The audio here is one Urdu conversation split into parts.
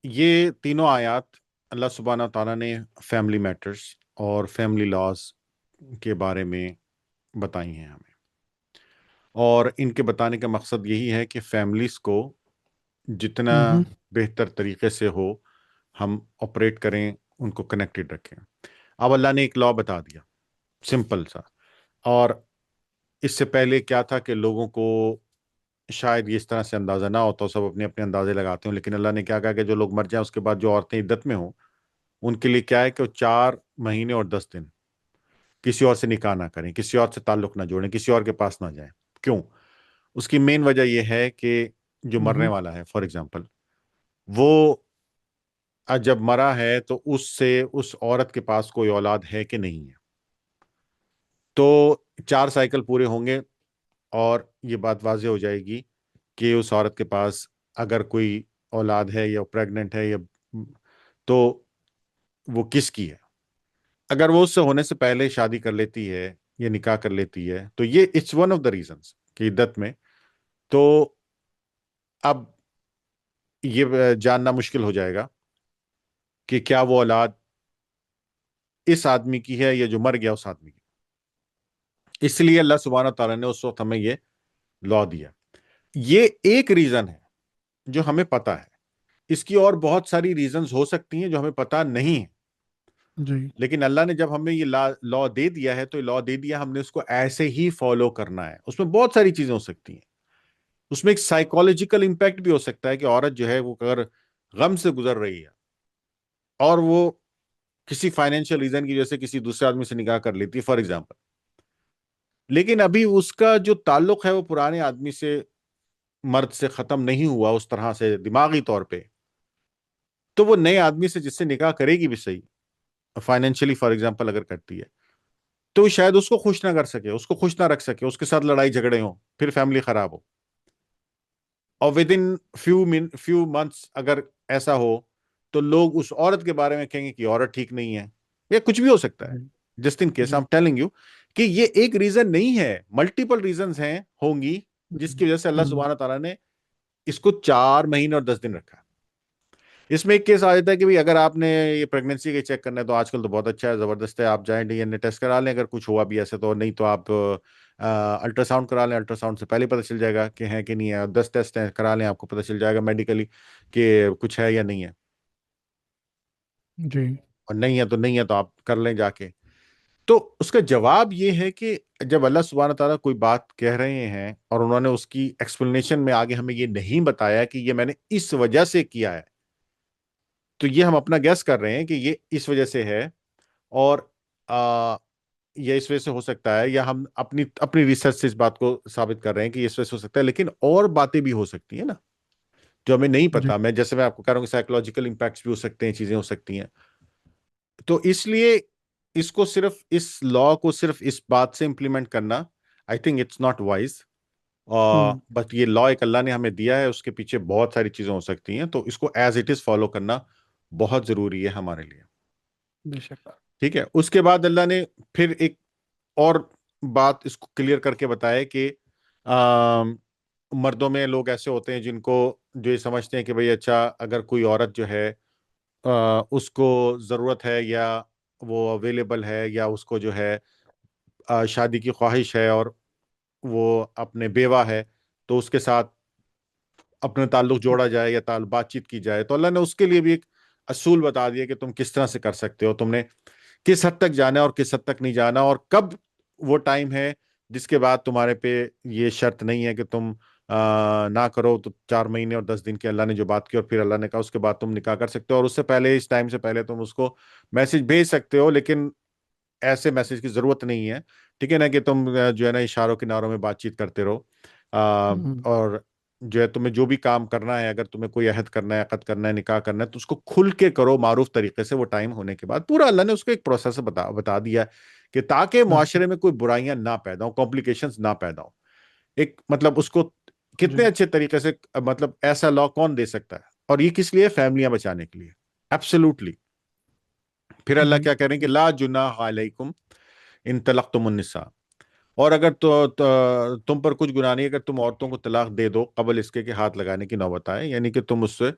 یہ تینوں آیات اللہ سبحانہ تعالیٰ نے فیملی میٹرز اور فیملی لاز کے بارے میں بتائی ہیں ہمیں، اور ان کے بتانے کا مقصد یہی ہے کہ فیملیز کو جتنا ہوں بہتر طریقے سے ہو ہم آپریٹ کریں، ان کو کنیکٹڈ رکھیں۔ اب اللہ نے ایک لا بتا دیا سمپل سا، اور اس سے پہلے کیا تھا کہ لوگوں کو شاید یہ اس طرح سے اندازہ نہ ہوتا، سب اپنے اپنے اندازے لگاتے ہوں، لیکن اللہ نے کیا کہا کہ جو لوگ مر جائیں اس کے بعد جو عورتیں عدت میں ہوں ان کے لیے کیا ہے کہ وہ 4 مہینے اور 10 دن کسی اور سے نکاح نہ کریں، کسی اور سے تعلق نہ جوڑیں، کسی اور کے پاس نہ جائیں۔ کیوں؟ اس کی مین وجہ یہ ہے کہ جو مرنے ہوں والا ہے فار ایگزامپل، وہ جب مرا ہے تو اس سے اس عورت کے پاس کوئی اولاد ہے کہ نہیں ہے، تو 4 سائیکل پورے ہوں گے اور یہ بات واضح ہو جائے گی کہ اس عورت کے پاس اگر کوئی اولاد ہے یا پریگننٹ ہے یا تو وہ کس کی ہے۔ اگر وہ اس سے ہونے سے پہلے شادی کر لیتی ہے یا نکاح کر لیتی ہے تو یہ it's one of the reasons کہ عدت میں، تو اب یہ جاننا مشکل ہو جائے گا کہ کیا وہ اولاد اس آدمی کی ہے یا جو مر گیا اس آدمی کی۔ اس لیے اللہ سبحانہ تعالیٰ نے اس وقت ہمیں یہ لا دیا۔ یہ ایک ریزن ہے جو ہمیں پتا ہے، اس کی اور بہت ساری ریزنز ہو سکتی ہیں جو ہمیں پتا نہیں ہے، جی لیکن اللہ نے جب ہمیں یہ لا دے دیا ہے تو لا دے دیا، ہم نے اس کو ایسے ہی فالو کرنا ہے۔ اس میں بہت ساری چیزیں ہو سکتی ہیں، اس میں ایک سائیکولوجیکل امپیکٹ بھی ہو سکتا ہے کہ عورت جو ہے وہ اگر غم سے گزر رہی ہے اور وہ کسی فائنینشیل ریزن کی وجہ سے کسی دوسرے آدمی سے نکاح کر لیتی ہے فار ایگزامپل، لیکن ابھی اس کا جو تعلق ہے وہ پرانے آدمی سے، مرد سے ختم نہیں ہوا اس طرح سے دماغی طور پہ، تو وہ نئے آدمی سے جس سے نکاح کرے گی بھی صحیح، فائنینشلی فار ایگزامپل اگر کرتی ہے، تو شاید اس کو خوش نہ کر سکے، اس کو خوش نہ رکھ سکے، اس کے ساتھ لڑائی جھگڑے ہوں، پھر فیملی خراب ہو، اور ود ان فیو منتھس اگر ایسا ہو تو لوگ اس عورت کے بارے میں کہیں گے کہ عورت ٹھیک نہیں ہے، یا کچھ بھی ہو سکتا ہے۔ جی جسٹ ان کیس جی آئی ایم ٹیلنگ یو کہ یہ ایک ریزن نہیں ہے، ملٹیپل ریزنز ہیں، ہوں گی، جس کی وجہ سے اللہ ہوں سبحانہ تعالیٰ نے اس کو 4 مہینے اور 10 دن رکھا۔ اس میں ایک کیس آ جاتا ہے کہ اگر آپ نے یہ پریگنینسی کے چیک کرنا ہے تو آج کل تو بہت اچھا ہے، زبردست ہے، آپ جائیں ڈی این اے ٹیسٹ کرا لیں اگر کچھ ہوا بھی ایسے، تو نہیں تو آپ الٹرا ساؤنڈ کرا لیں، الٹرا ساؤنڈ سے پہلے پتہ چل جائے گا کہ ہے کہ نہیں ہے، 10 ٹیسٹ کرا لیں، آپ کو پتہ چل جائے گا میڈیکلی کہ کچھ ہے یا نہیں ہے، جی اور نہیں ہے تو نہیں ہے، تو آپ کر لیں جا کے۔ تو اس کا جواب یہ ہے کہ جب اللہ سبحانہ تعالیٰ کوئی بات کہہ رہے ہیں اور انہوں نے اس کی ایکسپلینیشن میں آگے ہمیں یہ نہیں بتایا کہ یہ میں نے اس وجہ سے کیا ہے، تو یہ ہم اپنا گیس کر رہے ہیں کہ یہ اس وجہ سے ہے، اور یہ اس وجہ سے ہو سکتا ہے، یا ہم اپنی اپنی ریسرچ سے اس بات کو ثابت کر رہے ہیں کہ یہ اس وجہ سے ہو سکتا ہے، لیکن اور باتیں بھی ہو سکتی ہیں نا جو ہمیں نہیں جی پتا۔ میں جیسے میں آپ کو کہہ رہا ہوں کہ سائیکولوجیکل امپیکٹس بھی ہو سکتے ہیں، چیزیں ہو سکتی ہیں، تو اس لیے اس کو صرف اس لا کو صرف اس بات سے امپلیمنٹ کرنا I think it's not wise, ہوں بٹ یہ لا ایک اللہ نے ہمیں دیا ہے، اس کے پیچھے بہت ساری چیزیں ہو سکتی ہیں، تو اس کو ایز اٹ از فالو کرنا بہت ضروری ہے ہمارے لیے۔ بے شک ٹھیک ہے، اس کے بعد اللہ نے پھر ایک اور بات اس کو کلیئر کر کے بتایا کہ مردوں میں لوگ ایسے ہوتے ہیں جن کو جو یہ سمجھتے ہیں کہ بھئی اچھا اگر کوئی عورت جو ہے اس کو ضرورت ہے یا وہ اویلیبل ہے یا اس کو جو ہے شادی کی خواہش ہے اور وہ اپنے بیوہ ہے تو اس کے ساتھ اپنے تعلق جوڑا جائے یا بات چیت کی جائے، تو اللہ نے اس کے لیے بھی ایک اصول بتا دیا کہ تم کس طرح سے کر سکتے ہو، تم نے کس حد تک جانا ہے اور کس حد تک نہیں جانا، اور کب وہ ٹائم ہے جس کے بعد تمہارے پہ یہ شرط نہیں ہے کہ تم نہ کرو، تو 4 مہینے اور 10 دن کی اللہ نے جو بات کی، اور پھر اللہ نے کہا اس کے بعد تم نکاح کر سکتے ہو، اور اس سے پہلے اس ٹائم سے پہلے تم اس کو میسج بھیج سکتے ہو، لیکن ایسے میسج کی ضرورت نہیں ہے، ٹھیک ہے نا، کہ تم جو ہے نا اشاروں کناروں میں بات چیت کرتے رہو، اور جو ہے تمہیں جو بھی کام کرنا ہے، اگر تمہیں کوئی عہد کرنا ہے، عقد کرنا ہے، نکاح کرنا ہے، تو اس کو کھل کے کرو معروف طریقے سے، وہ ٹائم ہونے کے بعد پورا اللہ نے اس کو ایک پروسیس بتا دیا کہ تاکہ معاشرے میں کوئی برائیاں نہ پیدا ہوں، کمپلیکیشنز نہ پیدا ہوں۔ ایک مطلب اس کو جی کتنے اچھے طریقے سے، مطلب ایسا لا کون دے سکتا ہے، اور یہ کس لیے؟ فیملیاں بچانے کے لیے، ایبسولوٹلی۔ پھر اللہ جی کیا کہہ رہے ہیں کہ لا جناح علیکم ان طلقتم النساء، اور اگر تم پر کچھ گناہ نہیں، اگر تم عورتوں کو طلاق دے دو قبل اس کے کہ ہاتھ لگانے کی نوبت آئے، یعنی کہ تم اس سے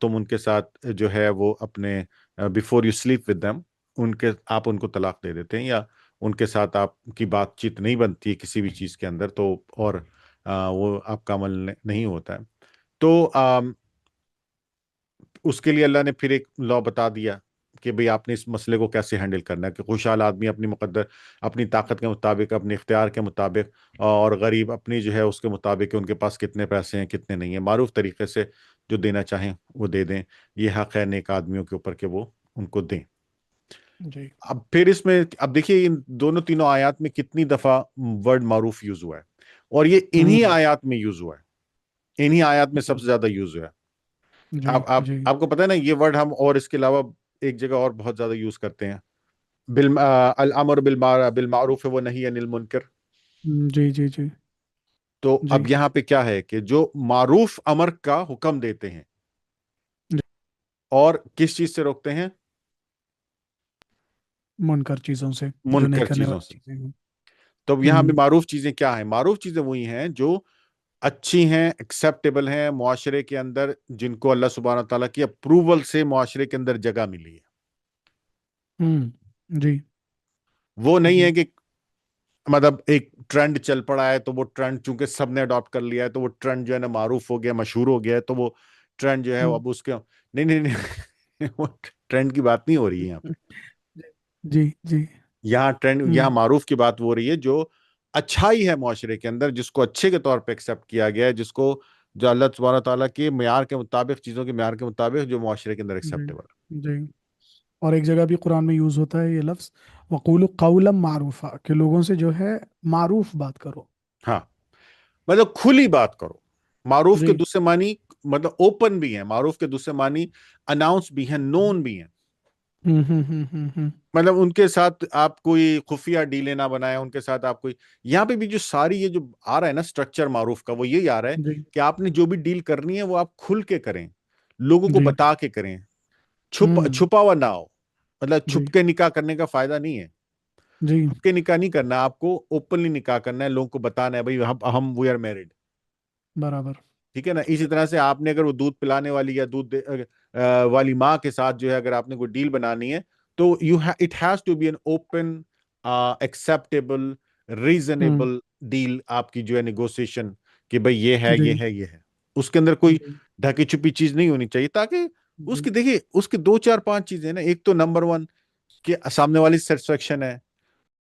تم ان کے ساتھ جو ہے وہ اپنے before you sleep with them آپ ان کو طلاق دے دیتے ہیں، یا ان کے ساتھ آپ کی بات چیت نہیں بنتی ہے کسی بھی چیز کے اندر، تو اور وہ آپ کا عمل نہیں ہوتا ہے، تو اس کے لیے اللہ نے پھر ایک لا بتا دیا کہ بھئی آپ نے اس مسئلے کو کیسے ہینڈل کرنا ہے، کہ خوشحال آدمی اپنی طاقت کے مطابق، اپنے اختیار کے مطابق، اور غریب اپنی جو ہے اس کے مطابق کہ ان کے پاس کتنے پیسے ہیں کتنے نہیں ہیں، معروف طریقے سے جو دینا چاہیں وہ دے دیں، یہ حق ہے نیک آدمیوں کے اوپر کہ وہ ان کو دیں۔ جی۔ اب پھر اس میں اب دیکھیے ان دونوں تینوں آیات میں کتنی دفعہ ورڈ معروف یوز ہوا ہے، اور یہ انہی ہوں۔ آیات میں یوز ہوا ہے، انہی آیات میں سب جی سے زیادہ یوز ہوا ہے۔ جی جی آپ کو پتہ ہے نا یہ ورڈ ہم اور اس کے علاوہ ایک جگہ اور بہت زیادہ یوز کرتے ہیں، الامر بالمعروف و نہی عن المنکر۔ جی جی جی تو جی اب یہاں پہ کیا ہے کہ جو معروف امر کا حکم دیتے ہیں جی۔ اور کس چیز سے روکتے ہیں؟ منکر چیزوں سے، جو نہیں منکر کرنے چیزوں والی سے۔ چیزیں ہیں۔ تو یہاں پہ ہوں۔ معروف چیزیں کیا ہیں؟ معروف چیزیں وہی ہیں جو اچھی ہیں، ایکسیپٹیبل ہیں معاشرے کے اندر، جن کو اللہ سبحانہ تعالیٰ کی اپروول سے معاشرے کے اندر جگہ ملی ہے۔ ہوں۔ جی وہ نہیں جی ہے کہ مطلب ایک ٹرینڈ چل پڑا ہے تو وہ ٹرینڈ چونکہ سب نے اڈاپٹ کر لیا ہے تو وہ ٹرینڈ جو ہے نا معروف ہو گیا، مشہور ہو گیا ہے، تو وہ ٹرینڈ جو ہے وہ ہوں۔ اب اس کے نہیں نہیں نہیں وہ ٹرینڈ کی بات نہیں ہو رہی ہے یہاں پہ۔ جی جی۔ یہاں ہوں۔ معروف کی بات ہو رہی ہے جو اچھائی ہے معاشرے کے اندر، جس کو اچھے کے طور پہ ایکسیپٹ کیا گیا ہے، جس کو جو اللہ سبحانہ تعالیٰ کے معیار کے مطابق، چیزوں کے معیار کے مطابق جو معاشرے کے اندر جی ایکسیپٹیبل ہے۔ جی۔ اور ایک جگہ بھی قرآن میں یوز ہوتا ہے یہ لفظ، وقول قولا معروفہ، کہ لوگوں سے جو ہے معروف بات کرو۔ ہاں، مطلب کھلی بات کرو۔ معروف کے جی۔ دوسرے معنی مطلب اوپن بھی ہیں، معروف کے دوسرے معنی اناؤنس بھی ہیں، نون بھی ہیں، ہوں۔ مطلب ان کے ساتھ آپ کوئی خفیہ ڈیلیں نہ بنائیں، ان کے ساتھ آپ کوئی، یہاں پہ بھی جو ساری یہ جو آ رہا ہے نا سٹرکچر معروف کا، وہ یہی آ رہا ہے جی کہ آپ نے جو بھی ڈیل کرنی ہے وہ آپ کھل کے کریں، لوگوں کو جی۔ بتا کے کریں، ہوں۔ چھپا ہوا نہ ہو، مطلب جی چھپ کے نکاح کرنے کا فائدہ نہیں ہے، جی۔ چھپ کے نکاح نہیں کرنا، آپ کو اوپنلی نکاح کرنا ہے، لوگوں کو بتانا ہے بھائی ہم وی آر میرڈ، برابر۔ ٹھیک ہے نا۔ اسی طرح سے آپ نے اگر وہ دودھ پلانے والی یا والی ماں کے ساتھ جو ہے اگر آپ نے کوئی ڈیل بنانی ہے تو it has to be an open acceptable ہوں۔ ریزنیبل ڈیل، آپ کی جو ہے نیگوسیشن، کہ بھئی یہ ہے جی یہ ہے یہ ہے، اس کے اندر کوئی جی ڈھکی چھپی چیز نہیں ہونی چاہیے، تاکہ اس جی کی دیکھیے اس کے دو چار پانچ چیزیں نا، ایک تو نمبر ون کہ سامنے والی سیٹسفیکشن ہے،